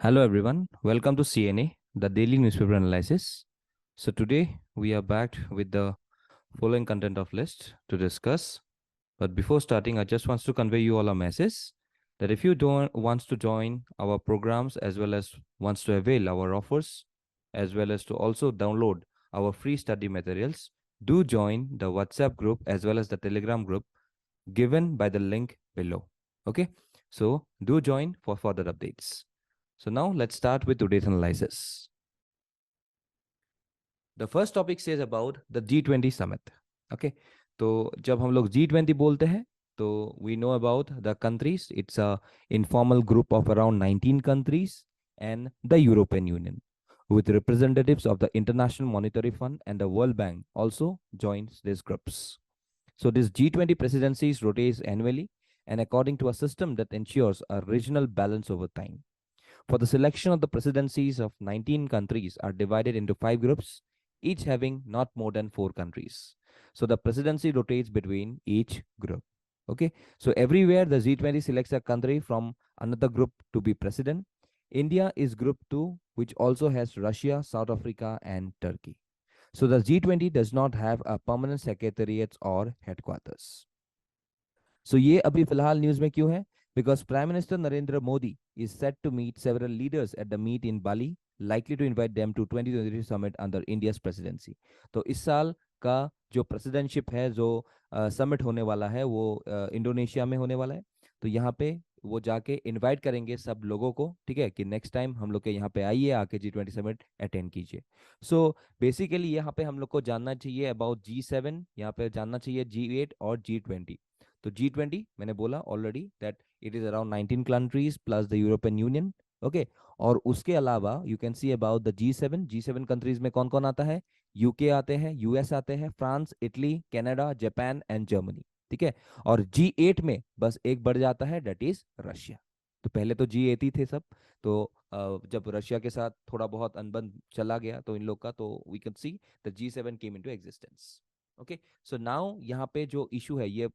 Hello everyone, welcome to CNA, the daily newspaper analysis. So today we are back with the following content of list to discuss. But before starting, I just want to convey you all a message that if you don't wants to join our programs as well as wants to avail our offers as well as to also download our free study materials, do join the WhatsApp group as well as the Telegram group given by the link below. Okay, so do join for further updates. So now let's start with today's analysis. The first topic says about the G20 summit. Okay, तो जब हम लोग G20 बोलते हैं तो we know about the countries. It's a informal group of around 19 countries and the European Union, with representatives of the International Monetary Fund and the World Bank also joins these groups. So this G20 presidencies rotates annually and according to a system that ensures a regional balance over time. For the selection of the presidencies of 19 countries are divided into 5 groups, each having not more than 4 countries. So the presidency rotates between each group. Okay, so everywhere the G20 selects a country from another group to be president. India is group 2, which also has Russia, South Africa, and Turkey. So the G20 does not have a permanent secretariat or headquarters. So ये अभी फिलहाल news में क्यों है? Because Prime Minister Narendra Modi is set to meet several leaders at the meet in Bali, likely to invite them to 2023 summit under India's presidency. तो इस साल का जो प्रेसिडेंटशिप है, जो समिट होने वाला है, वो इंडोनेशिया में होने वाला है. तो यहाँ पे वो जाके इनवाइट करेंगे सब लोगों को, ठीक है, कि नेक्स्ट टाइम हम लोग के यहाँ पे आइए, आके G20 समिट अटेंड कीजिए. सो बेसिकली यहाँ पे हम लोग को जानना चाहिए अबाउट G7, यहाँ पे जानना चाहिए G8 और G20. तो G20 मैंने बोला already that it is around 19 countries plus the European union. Okay, और उसके अलावा you can see about the G7 countries में कौन कौन आता है? यूके आते हैं, यूएस आते हैं, France, Italy, Canada, Japan and Germany. ठीक है, और G8 में बस एक बढ़ जाता है, दैट इज रशिया. तो पहले तो G8 ही थे सब. तो जब रशिया के साथ थोड़ा बहुत अनबन चला गया तो इन लोग का, तो we can see the G7 came into existence. Okay, so now यहाँ पे जो इशू है, ये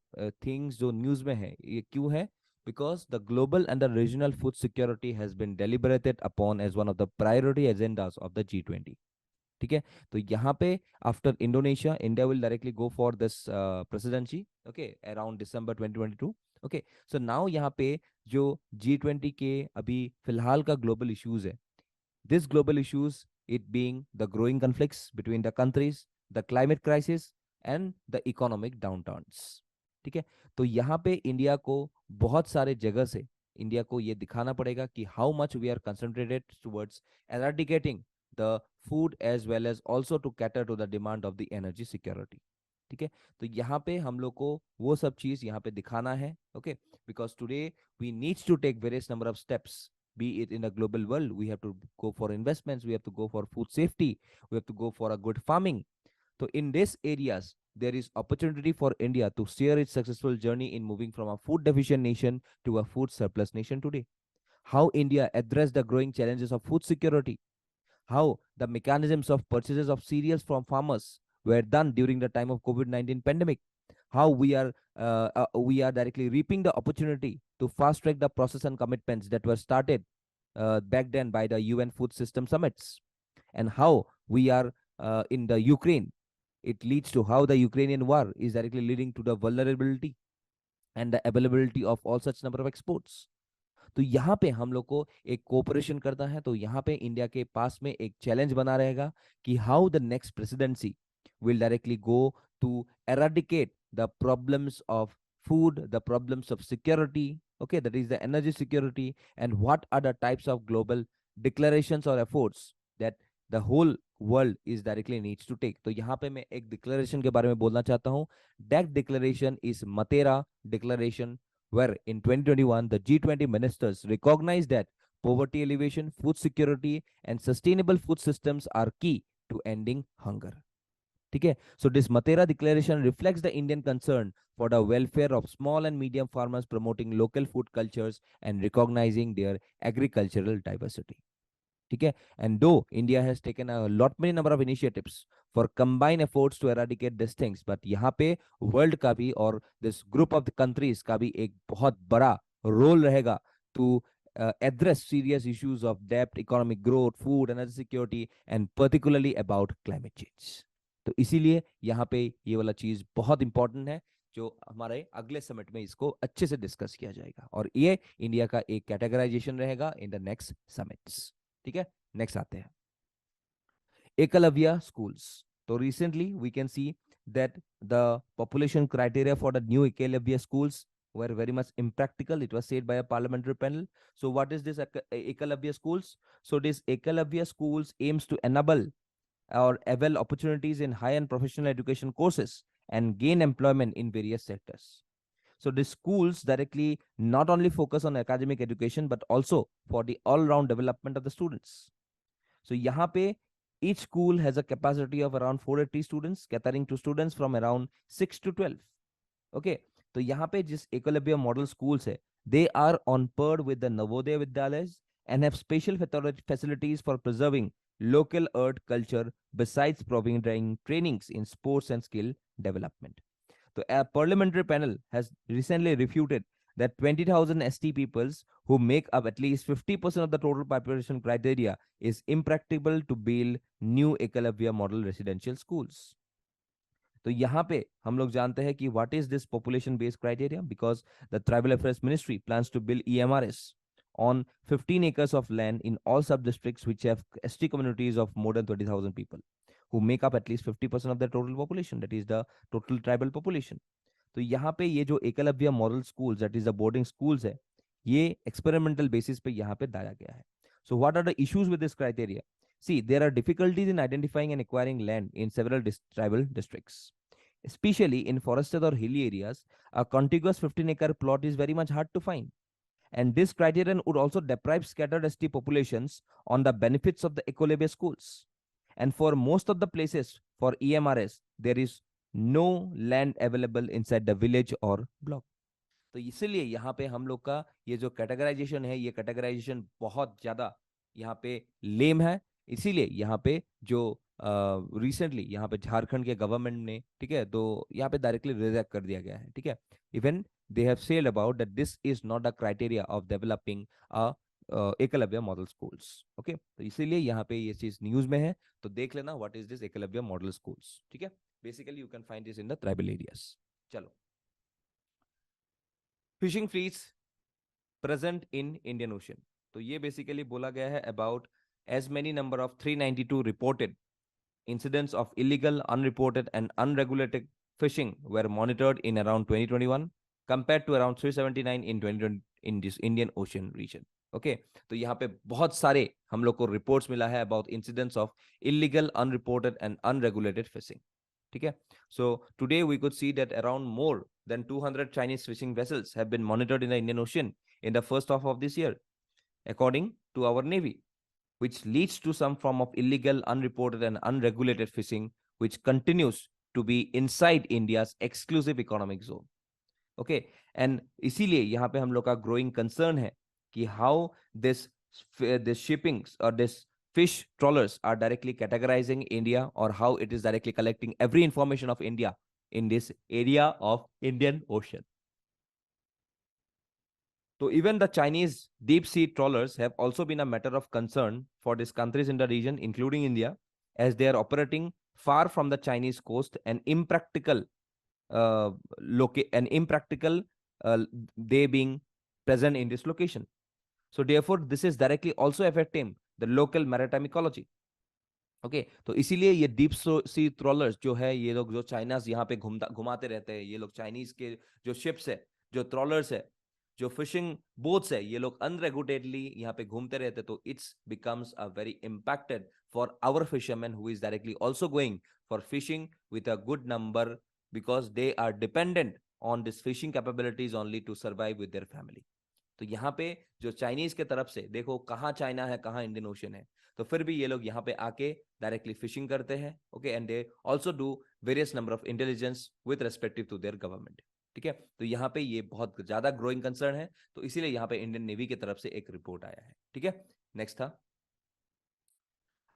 थिंग्स जो न्यूज में है, ये क्यों है? Because the global and the regional food security has been deliberated upon as one of the priority agendas of the G20. ठीक है, तो यहाँ पे after Indonesia, India will directly go for this presidency, okay, around December 2022. Okay, so now यहाँ पे जो G20 के अभी फिलहाल का ग्लोबल इश्यूज है, this global issues it being the growing conflicts between the countries, the climate crisis and the economic downturns. ठीक है, तो यहाँ पे इंडिया को बहुत सारे जगह से इंडिया को ये दिखाना पड़ेगा कि how much we are concentrated towards eradicating the food as well as also to cater to the demand of the energy security. ठीक है, तो यहाँ पे हम लोग को वो सब चीज यहाँ पे दिखाना है. Okay, because today we needs to take various number of steps, be it in a global world. We have to go for investments, we have to go for food safety, we have to go for a good farming. So in these areas there is opportunity for India to steer its successful journey in moving from a food deficient nation to a food surplus nation today. How India addressed the growing challenges of food security, how the mechanisms of purchases of cereals from farmers were done during the time of COVID-19 pandemic, how we are directly reaping the opportunity to fast track the process and commitments that were started back then by the UN Food System Summits, and how we are in the Ukraine. It leads to how the Ukrainian war is directly leading to the vulnerability and the availability of all such number of exports. तो यहाँ पे हम लोग को एक cooperation करना है. तो यहाँ पे इंडिया के पास में एक चैलेंज बना रहेगा कि how the next presidency will directly go to eradicate the problems of food, the problems of security, okay, that is the energy security, and what are the types of global declarations or efforts that the whole world is directly needs to take. तो यहाँ पे मैं एक declaration के बारे में बोलना चाहता हूँ. That declaration is Matera Declaration, where in 2021 the G20 ministers recognized that poverty alleviation, food security, and sustainable food systems are key to ending hunger. ठीक है, so this Matera declaration reflects the Indian concern for the welfare of small and medium farmers, promoting local food cultures and recognizing their agricultural diversity. ठीक है, and though India has taken a many number of initiatives for combined efforts to eradicate these things, but यहाँ पे world का भी और this group of the countries का भी एक बहुत बड़ा रोल रहेगा to address serious issues of debt, economic growth, food, energy security, and particularly about climate change. तो इसीलिए यहाँ पे ये वाला चीज बहुत इंपॉर्टेंट है, जो हमारे अगले समिट में इसको अच्छे से डिस्कस किया जाएगा, और ये इंडिया का एक कैटेगराइजेशन रहेगा इन द नेक्स्ट समिट्स। ठीक है, नेक्स्ट आते हैं Eklavya schools. So recently we can see that the population criteria for the new Eklavya schools were very much impractical. It was said by a parliamentary panel. So what is this Eklavya schools? So this Eklavya schools aims to enable or avail opportunities in high and professional education courses and gain employment in various sectors. So the schools directly not only focus on academic education but also for the all-round development of the students. So यहाँ पे each school has a capacity of around 480 students, catering to students from around 6 to 12. Okay, तो यहाँ पे जिस Eklavya model schools है, they are on par with the Navodaya Vidyalayas and have special facilities for preserving local art culture besides providing trainings in sports and skill development. So a parliamentary panel has recently refuted that 20,000 ST peoples who make up at least 50% of the total population criteria is impracticable to build new Ekalavya model residential schools. तो यहाँ पे हम लोग जानते हैं कि what is this population based criteria, because the Tribal Affairs Ministry plans to build EMRS on 15 acres of land in all sub districts which have ST communities of more than 20,000 people who make up at least 50% of the total population, that is the total tribal population. तो यहाँ पे ये जो Eklavya model schools that is the boarding schools है, ये experimental basis पे यहाँ पे डाला गया है. So what are the issues with this criteria? See, there are difficulties in identifying and acquiring land in several tribal districts. Especially in forested or hilly areas, a contiguous 15-acre plot is very much hard to find. And this criterion would also deprive scattered ST populations on the benefits of the Ecolabia schools. And for most of the places for EMRS, there is no land available inside the village or block. तो इसीलिए यहाँ पे हम लोग का ये जो categorisation है, ये कैटेगराइजेशन बहुत ज्यादा यहाँ पे लेम है. इसीलिए यहाँ पे जो रिसेंटली यहाँ पे झारखंड के गवर्नमेंट ने, ठीक है, तो यहाँ पे डायरेक्टली रिजेक्ट कर दिया गया है. ठीक है, even they have said about that this is not a criteria of developing a Eklavya model schools. Okay, तो इसीलिए यहाँ पे ये चीज न्यूज में है, तो देख लेना what is this Eklavya model schools. ठीक है, basically you can find this in the tribal areas. चलो, fishing fleets present in Indian Ocean. तो ये बेसिकली बोला गया है about as many number of 392 reported incidents of illegal, unreported and unregulated fishing were monitored in around 2021 compared to around 379 in 2020 in this Indian Ocean region. Okay, तो यहाँ पे बहुत सारे हम लोग को रिपोर्ट्स मिला है about incidents of illegal, unreported and unregulated fishing. ठीक है, so today we could see that around more than 200 Chinese fishing vessels have been monitored in the Indian Ocean in the first half of this year, according to our Navy, which leads to some form of illegal, unreported and unregulated fishing, which continues to be inside India's exclusive economic zone. Okay, and इसीलिए यहाँ पे हम लोग का growing concern है कि how this shippings or this fish trawlers are directly categorizing India, or how it is directly collecting every information of India in this area of Indian Ocean. So even the Chinese deep sea trawlers have also been a matter of concern for these countries in the region, including India, as they are operating far from the Chinese coast and impractical, they being present in this location. So therefore, this is directly also affecting the local maritime ecology. Okay, तो इसीलिए ये deep sea trollers जो है, ये लोग जो China यहाँ पे घुमाते रहते हैं, ये लोग चाइनीज के जो शिप्स है, जो ट्रॉलर्स है, जो फिशिंग बोट्स है, ये लोग अनरेगुलेटेडली यहाँ पे घूमते रहते, तो it's becomes a very impacted for our fisherman who is directly also going for fishing with a good number, because they are dependent on this fishing capabilities only to survive with their family. तो यहाँ पे जो Chinese के तरफ से देखो कहाँ China है, कहाँ इंडियन ओशन है, तो फिर भी ये लोग यहाँ पे आके डायरेक्टली फिशिंग करते हैं. Okay, and they also do various number of intelligence with respective to their government. ठीक है, तो यहाँ पे ये बहुत ज्यादा ग्रोइंग कंसर्न है, तो इसीलिए यहाँ पे इंडियन नेवी की तरफ से एक रिपोर्ट आया है. ठीक है, नेक्स्ट था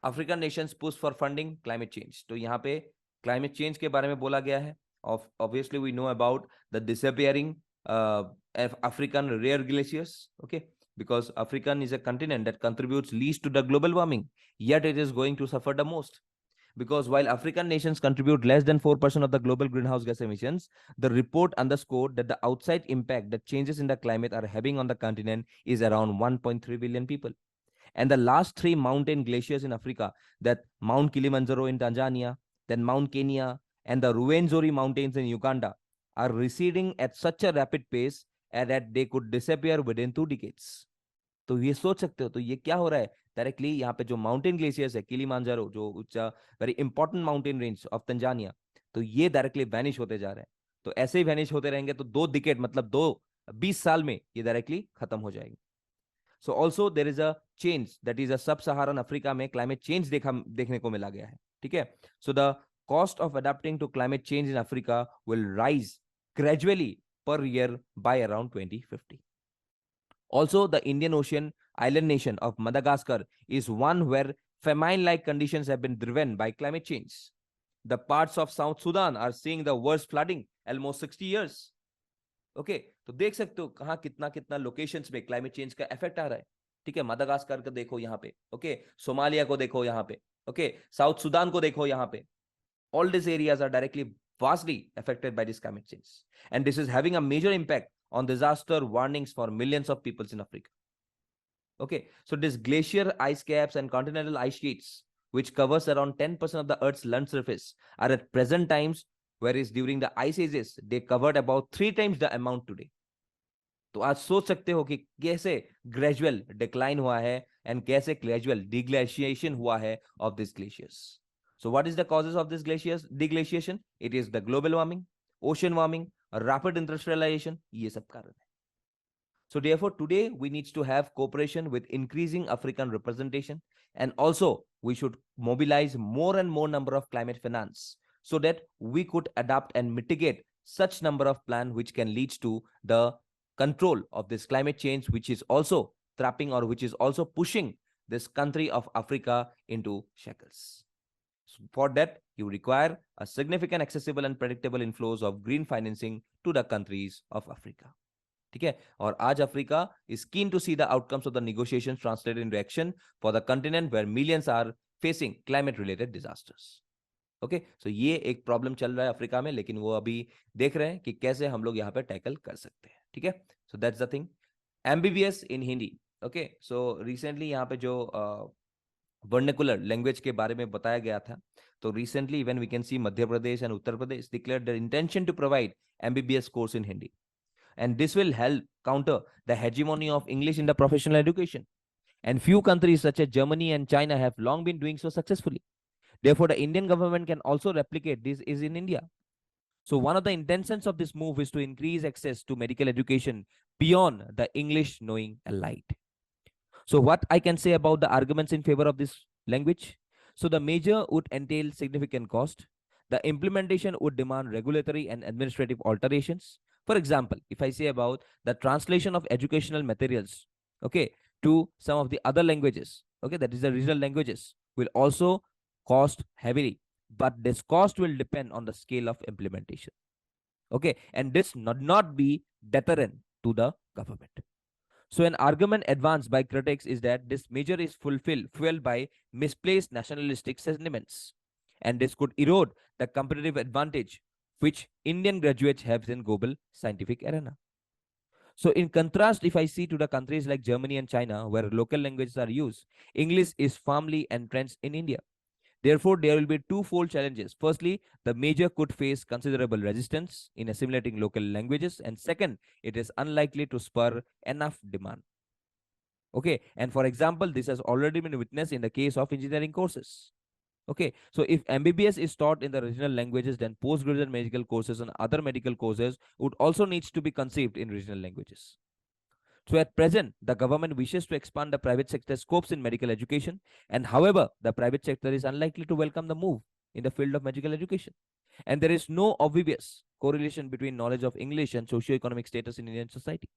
African Nations push for funding climate change. तो यहाँ पे क्लाइमेट चेंज के बारे में बोला गया है. Obviously we know about the disappearing African rare glaciers. Okay, because African is a continent that contributes least to the global warming, yet it is going to suffer the most. Because while African nations contribute less than 4% of the global greenhouse gas emissions, the report underscored that the outside impact that changes in the climate are having on the continent is around 1.3 billion people. And the last three mountain glaciers in Africa, that Mount Kilimanjaro in Tanzania, then Mount Kenya, and the Ruwenzori Mountains in Uganda, are receding at such a rapid pace that they could disappear within 2 decades. तो ये सोच सकते हो, तो ये क्या हो रहा है डायरेक्टली यहाँ पे जो माउंटेन ग्लेशियर्स है, किलिमांजारो जो very important mountain range of Tanzania, तो ये डायरेक्टली वैनिश होते जा रहे हैं. तो ऐसे ही वैनिश होते रहेंगे तो 2 डिकेड मतलब 20 साल में ये डायरेक्टली खत्म हो जाएंगे. So also there is a change that is a sub Saharan Africa में क्लाइमेट चेंज देखने को मिला गया है. ठीक है. So the cost of adapting to climate change in Africa will rise gradually per year by around 2050. Also, the Indian Ocean island nation of Madagascar is one where famine-like conditions have been driven by climate change. The parts of South Sudan are seeing the worst flooding almost 60 years. Okay, तो देख सकते हो कहाँ कितना कितना locations में climate change का effect आ रहा है. ठीक है, मदागास्कर को देखो यहाँ पे, ओके, सोमालिया को देखो यहाँ पे, ओके, साउथ सुदान को देखो यहाँ पे. All these areas are directly vastly affected by this climate change, and this is having a major impact on disaster warnings for millions of peoples in Africa. Okay, so this glacier ice caps and continental ice sheets, which covers around 10% of the Earth's land surface, are at present times, whereas during the ice ages they covered about 3 times the amount today. तो आज सोच सकते हो कि कैसे gradual decline हुआ है and कैसे ग्रेजुअल डिग्लेशिएशन हुआ है of this glaciers. So what is the causes of this deglaciation? It is the global warming, ocean warming, rapid industrialization. ये सब कारण है. So therefore, today we need to have cooperation with increasing African representation, and also we should mobilize more and more number of climate finance so that we could adapt and mitigate such number of plans which can lead to the control of this climate change, which is also trapping or which is also pushing this country of Africa into shackles. So for that, you require a significant, accessible and predictable inflows of green financing to the countries of Africa. ठीक है. और आज Africa is keen to see the outcomes of the negotiations translated into action for the continent where millions are facing climate related disasters. Okay, so ये एक problem चल रहा है Africa में, लेकिन वो अभी देख रहे हैं कि कैसे हम लोग यहाँ पे टैकल कर सकते हैं. ठीक है. So that's the thing. MBBS in Hindi. Okay, so recently यहाँ पे जो वर्निकुलर लैंग्वेज के बारे में बताया गया था, तो recently even we can see Madhya Pradesh and Uttar Pradesh declared their intention to provide MBBS course in Hindi, and this will help counter the hegemony of English in the professional education. And few countries such as Germany and China have long been doing so successfully. Therefore, the Indian government can also replicate this is in India. So one of the intentions of this move is to increase access to medical education beyond the English knowing elite. So what I can say about the arguments in favor of this language? So the measure would entail significant cost. The implementation would demand regulatory and administrative alterations. For example, if I say about the translation of educational materials, okay, to some of the other languages, okay, that is the regional languages, will also cost heavily, but this cost will depend on the scale of implementation. Okay, and this not be deterrent to the government. So an argument advanced by critics is that this measure is fueled by misplaced nationalistic sentiments, and this could erode the competitive advantage which Indian graduates have in global scientific arena. So in contrast, if I see to the countries like Germany and China, where local languages are used, English is firmly entrenched in India. Therefore, there will be twofold challenges. Firstly, the measure could face considerable resistance in assimilating local languages, and second, it is unlikely to spur enough demand. Okay, and for example, this has already been witnessed in the case of engineering courses. Okay, so if MBBS is taught in the regional languages, then postgraduate medical courses and other medical courses would also needs to be conceived in regional languages. So at present, the government wishes to expand the private sector scopes in medical education, and however, the private sector is unlikely to welcome the move in the field of medical education. And there is no obvious correlation between knowledge of English and socio-economic status in Indian society.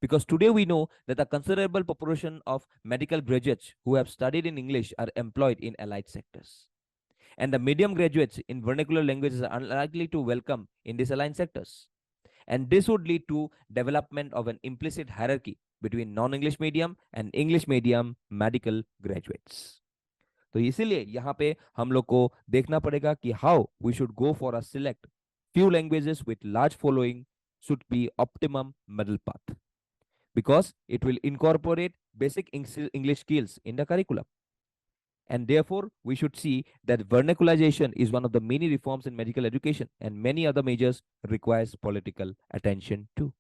Because today we know that a considerable proportion of medical graduates who have studied in English are employed in allied sectors. And the medium graduates in vernacular languages are unlikely to welcome in these aligned sectors. And this would lead to development of an implicit hierarchy between non-English medium and English medium medical graduates. तो इसीलिए यहाँ पे हम लोग को देखना पड़ेगा कि how we should go for a select few languages with large following should be optimum middle path, because it will incorporate basic English skills in the curriculum. And therefore, we should see that vernacularization is one of the many reforms in medical education, and many other measures requires political attention too.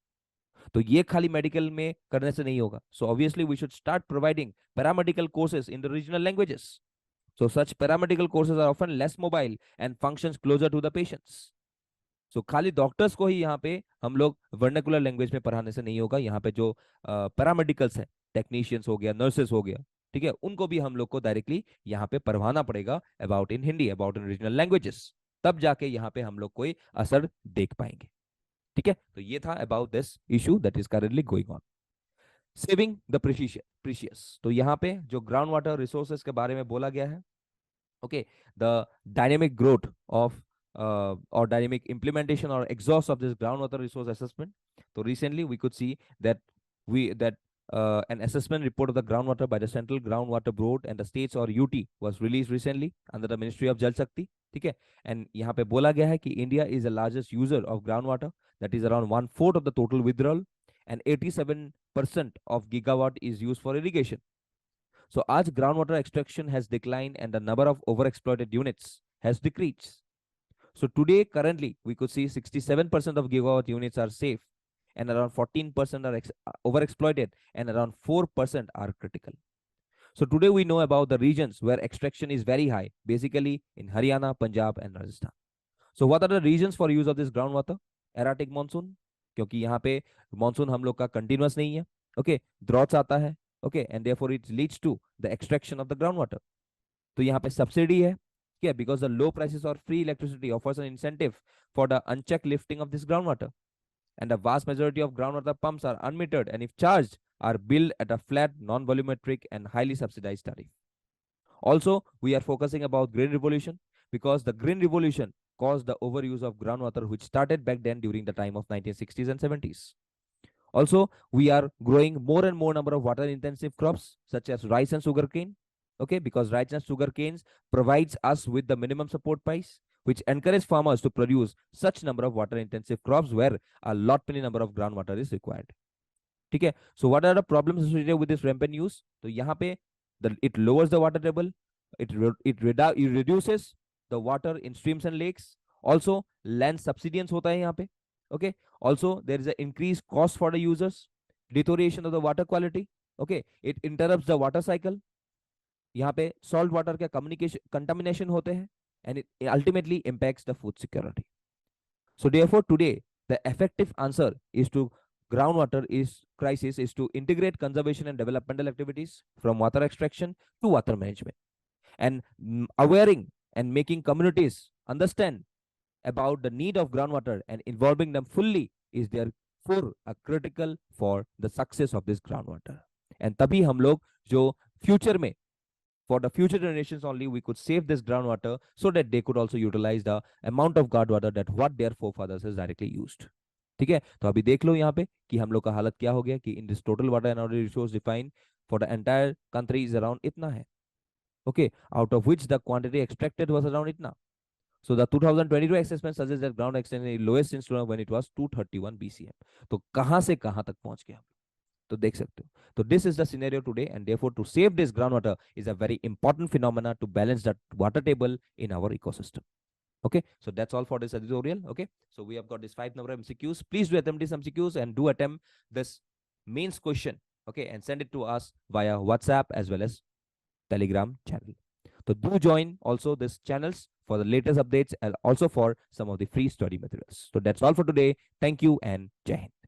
तो ये खाली medical में करने से नहीं होगा. So obviously we should start providing paramedical courses in the regional languages. So such paramedical courses are often less mobile and functions closer to the patients. So खाली doctors को ही यहाँ पे हम लोग वर्नाकुलर लैंग्वेज में पढ़ाने से नहीं होगा. यहाँ पे जो पैरामेडिकल्स हैं, टेक्नीशियंस हो गया, नर्सेस हो गया, ठीक है, उनको भी हम लोग को डायरेक्टली यहाँ पे पढ़वाना पड़ेगा about in Hindi, about in regional languages. तब जाके यहाँ पे हम लोग कोई असर देख पाएंगे. ठीक है, तो ये था about this issue that is currently going on. Saving the precious. तो यहाँ पे जो ग्राउंड वाटर रिसोर्सेज के बारे में बोला गया है, okay, the dynamic growth of or dynamic implementation or exhaust of this groundwater resource assessment. So recently we could see that an assessment report of the groundwater by the Central Groundwater Board and the states or UT was released recently under the Ministry of Jal Shakti. ठीक है, and यहाँ पे बोला गया है कि India is the largest user of groundwater, that is around 1/4 of the total withdrawal, and 87% of gigawatt is used for irrigation. So as groundwater extraction has declined and the number of overexploited units has decreased. So today, currently, we could see 67% of gigawatt units are safe, and around 14% are overexploited, and around 4% are critical. So today we know about the regions where extraction is very high, basically in Haryana, Punjab, and Rajasthan. So what are the reasons for use of this groundwater? Erratic monsoon, क्योंकि यहाँ पे monsoon हम लोग का continuous नहीं है, okay, droughts आता है, okay, and therefore it leads to the extraction of the groundwater. तो यहाँ पे subsidy है, yeah, because the low prices or free electricity offers an incentive for the unchecked lifting of this groundwater. And the vast majority of groundwater pumps are unmetered, and if charged, are billed at a flat, non-volumetric, and highly subsidized tariff. Also, we are focusing about green revolution, because the green revolution caused the overuse of groundwater, which started back then during the time of 1960s and 70s. Also, we are growing more and more number of water-intensive crops such as rice and sugarcane. Okay, because rice and sugar canes provides us with the minimum support price, which encourage farmers to produce such number of water intensive crops where a lot many number of groundwater is required. ठीक है, so what are the problems associated with this rampant use? तो यहाँ पे it lowers the water table, it reduces the water in streams and lakes. Also land subsidence होता है यहाँ पे. Okay, also there is an increased cost for the users, deterioration of the water quality. Okay, it interrupts the water cycle. यहाँ पे salt water के contamination होते हैं, and it ultimately impacts the food security. So therefore today the effective answer is to groundwater crisis is to integrate conservation and developmental activities from water extraction to water management, and awareing and making communities understand about the need of groundwater and involving them fully is therefore a critical for the success of this groundwater. And तभी हम लोग जो future में for the future generations only we could save this groundwater so that they could also utilize the amount of groundwater that what their forefathers has directly used. ठीक है, तो अभी देख लो यहाँ पे कि हम लोग का हालत क्या हो गया कि in this total water and water resource defined for the entire country is around इतना है, okay, out of which the quantity extracted was around itna. So the 2022 assessment suggests that ground extraction is lowest since when it was 231 BCM. तो कहाँ से कहाँ तक पहुंच गया, तो देख सकते हो. तो this is the scenario today, and therefore to save this groundwater is a very important phenomena to balance that water table in our ecosystem. Okay, so that's all for this tutorial. Okay, so we have got this 5 number of MCQs. Please do attempt these MCQs and do attempt this mains question. Okay, and send it to us via WhatsApp as well as Telegram channel. So do join also these channels for the latest updates and also for some of the free study materials. So that's all for today. Thank you and Jai Hind.